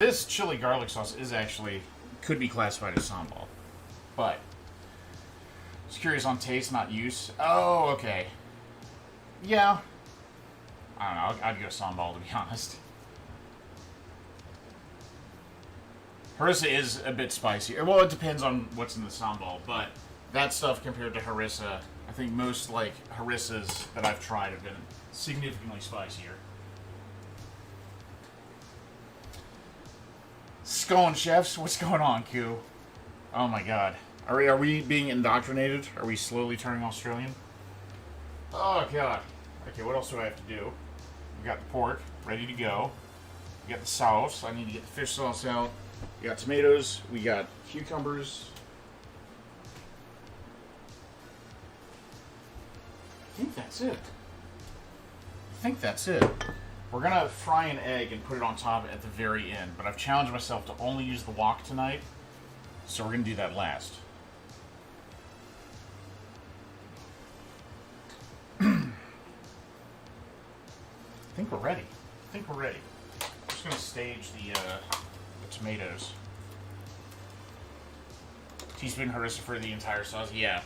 This chili garlic sauce is actually, could be classified as sambal. But, just curious on taste, not use. Oh, okay. Yeah. I don't know, I'd go sambal to be honest. Harissa is a bit spicier. Well, it depends on what's in the sambal, but that stuff compared to harissa, I think most like harissas that I've tried have been significantly spicier. Scone chefs, what's going on, Q? Oh my god. Are we being indoctrinated? Are we slowly turning Australian? Oh god. Okay, what else do I have to do? We got the pork ready to go. We got the sauce. I need to get the fish sauce out. We got tomatoes. We got cucumbers. I think that's it. We're gonna fry an egg and put it on top at the very end, but I've challenged myself to only use the wok tonight, so we're gonna do that last. I think we're ready. I'm just gonna stage the tomatoes. Teaspoon harissa for the entire sauce. Yeah.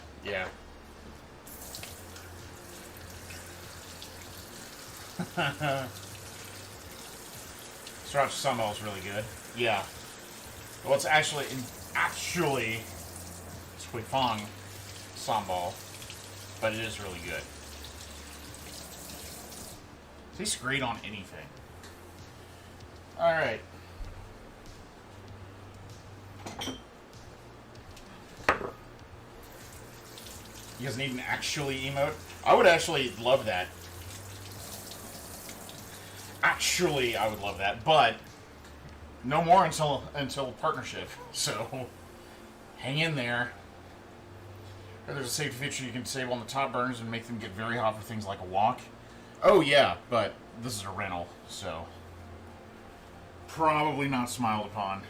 Sriracha sambal is really good. Yeah. Well, it's actually Shui Fong sambal, but it is really good. Tastes great on anything. All right. You guys need an actually emote? I would actually love that. Actually, I would love that, but no more until partnership. So hang in there. There's a safety feature you can disable on the top burners and make them get very hot for things like a wok. Oh yeah, but this is a rental, so probably not smiled upon.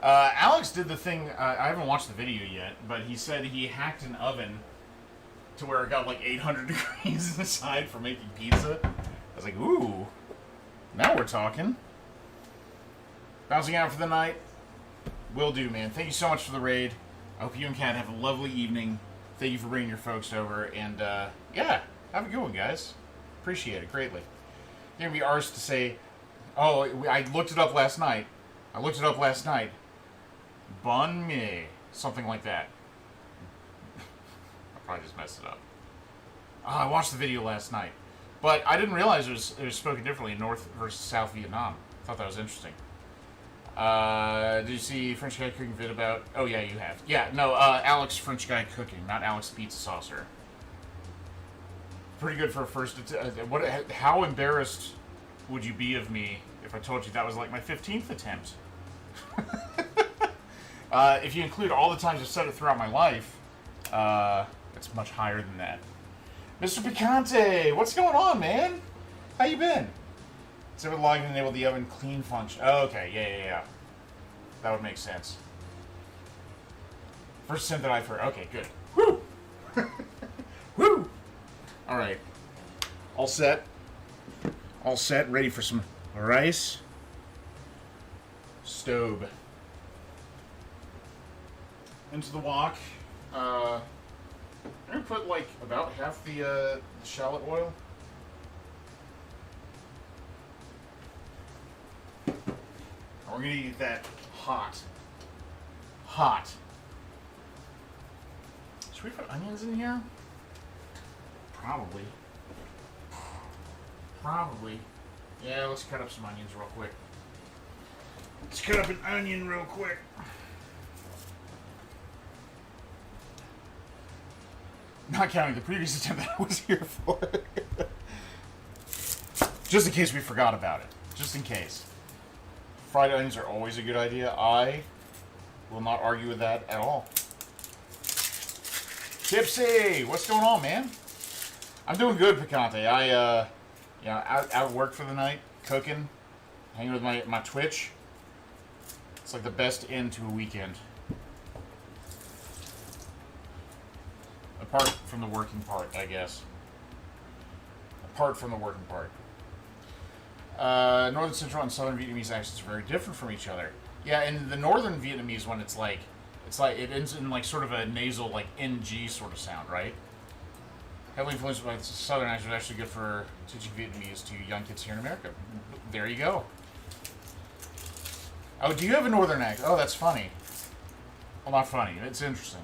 Alex did the thing. I haven't watched the video yet, but he said he hacked an oven to where it got like 800 degrees inside for making pizza. I was like, ooh, now we're talking. Bouncing out for the night. Will do, man. Thank you so much for the raid. I hope you and Kat have a lovely evening. Thank you for bringing your folks over. And, yeah, have a good one, guys. Appreciate it greatly. You're going to be ours to say, oh, I looked it up last night. Bun me. Something like that. I probably just messed it up. I watched the video last night. But I didn't realize it was spoken differently in North versus South Vietnam. I thought that was interesting. Did you see French guy cooking vid about? Oh yeah, you have. Yeah, no, Alex French guy cooking, not Alex pizza saucer. Pretty good for a first. How embarrassed would you be of me if I told you that was like my 15th attempt? If you include all the times I've said it throughout my life, it's much higher than that. Mr. Picante, what's going on, man? How you been? So with log and enable the oven clean function. Oh, okay, yeah. That would make sense. First synth that I've heard. Okay, good. Woo! Woo! Alright. All set. Ready for some rice. Stove. Into the wok. I'm going to put, like, about half the shallot oil. And we're going to eat that hot. Should we put onions in here? Probably. Yeah, let's cut up some onions real quick. Let's cut up an onion real quick. Not counting the previous attempt that I was here for. Just in case we forgot about it. Just in case. Fried onions are always a good idea. I will not argue with that at all. Tipsy! What's going on, man? I'm doing good, Picante. Out of work for the night, cooking, hanging with my Twitch. It's like the best end to a weekend. Apart from the working part, I guess. Apart from the working part. Northern, Central, and Southern Vietnamese accents are very different from each other. Yeah, in the Northern Vietnamese one, it's like it ends in like sort of a nasal like NG sort of sound, right? Heavily influenced by the Southern accent, actually good for teaching Vietnamese to young kids here in America. There you go. Oh, do you have a Northern accent? Oh, that's funny. Well, not funny. It's interesting.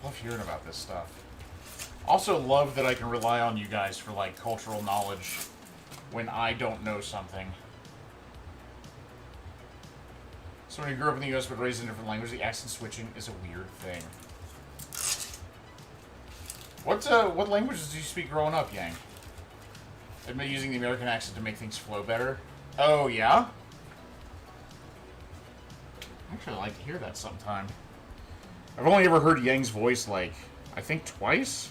Love hearing about this stuff. Also love that I can rely on you guys for, like, cultural knowledge when I don't know something. Somebody who grew up in the U.S. but raised in a different language, the accent switching is a weird thing. What languages did you speak growing up, Yang? Admit using the American accent to make things flow better. Oh, yeah? Actually, I like to hear that sometime. I've only ever heard Yang's voice, like, I think twice?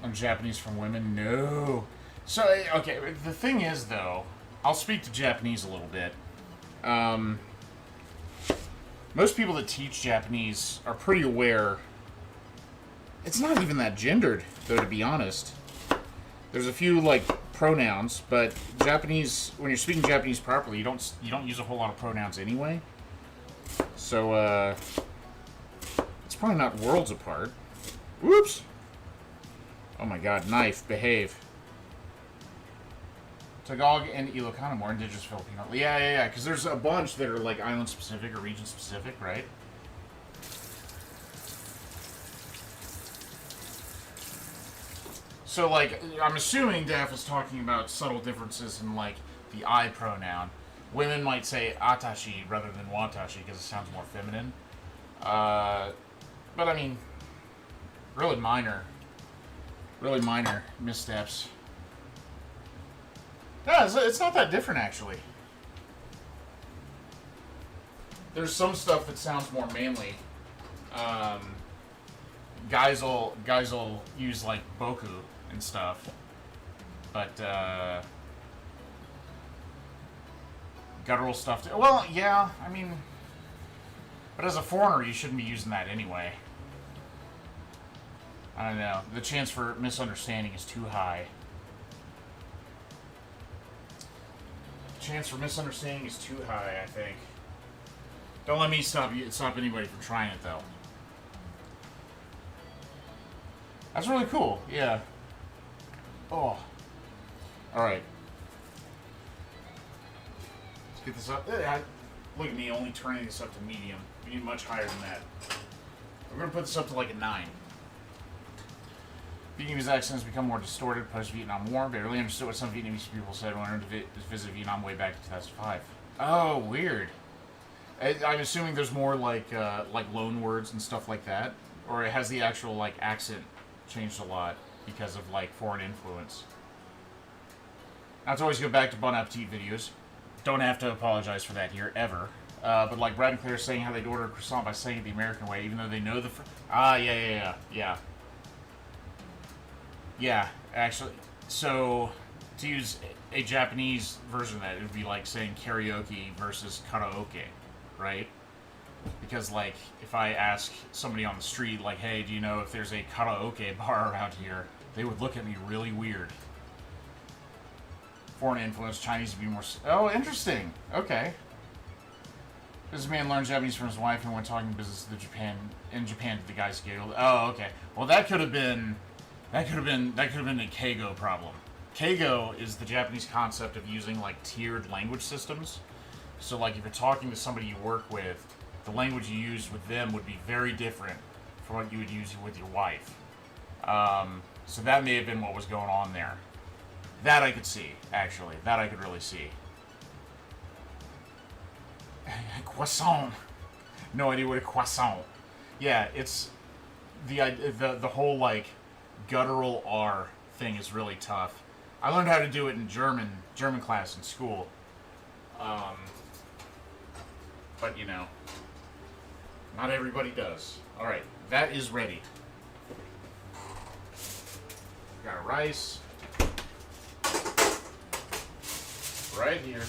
On Japanese from women? No. So, okay, the thing is, though, I'll speak to Japanese a little bit. Most people that teach Japanese are pretty aware. It's not even that gendered, though, to be honest. There's a few, like, pronouns, but Japanese, when you're speaking Japanese properly, you don't use a whole lot of pronouns anyway. So, it's probably not worlds apart. Whoops! Oh my god, knife, behave. Tagalog and Ilocano, more indigenous Filipino. Yeah, because there's a bunch that are like island specific or region specific, right? So, like, I'm assuming Daff is talking about subtle differences in, like, the I pronoun. Women might say atashi rather than watashi because it sounds more feminine. But, I mean, really minor missteps. No, it's not that different, actually. There's some stuff that sounds more manly. Guys will use, like, boku and stuff. But, guttural stuff, well, yeah, I mean, but as a foreigner, you shouldn't be using that anyway. I don't know. The chance for misunderstanding is too high. Chance for misunderstanding is too high, I think. Don't let me stop anybody from trying it, though. That's really cool, yeah. Oh. Alright. Let's get this up. Look at me only turning this up to medium. We need much higher than that. We're going to put this up to like a 9. Vietnamese accent has become more distorted post-Vietnam War. Barely understood what some Vietnamese people said when I went to visit Vietnam way back in 2005. Oh, weird. I'm assuming there's more like loan words and stuff like that, or it has the actual like accent changed a lot because of like foreign influence. Not to always go back to Bon Appetit videos. Don't have to apologize for that here ever. But like Brad and Claire saying how they'd order a croissant by saying it the American way, even though they know the yeah. Yeah, actually, so to use a Japanese version of that, it would be like saying karaoke versus karaoke, right? Because, like, if I ask somebody on the street, like, hey, do you know if there's a karaoke bar around here, they would look at me really weird. Foreign influence, Chinese to be more... Oh, interesting. Okay. This man learned Japanese from his wife and went talking business in Japan to the guy's guild. Oh, okay. Well, that could have been... That could have been a Keigo problem. Keigo is the Japanese concept of using like tiered language systems. So like if you're talking to somebody you work with, the language you use with them would be very different from what you would use with your wife. So that may have been what was going on there. That I could see, actually. That I could really see. Croissant. No idea what a croissant. Yeah, it's the whole like guttural R thing is really tough. I learned how to do it in German class in school. But you know, not everybody does. All right, that is ready. Got rice right here.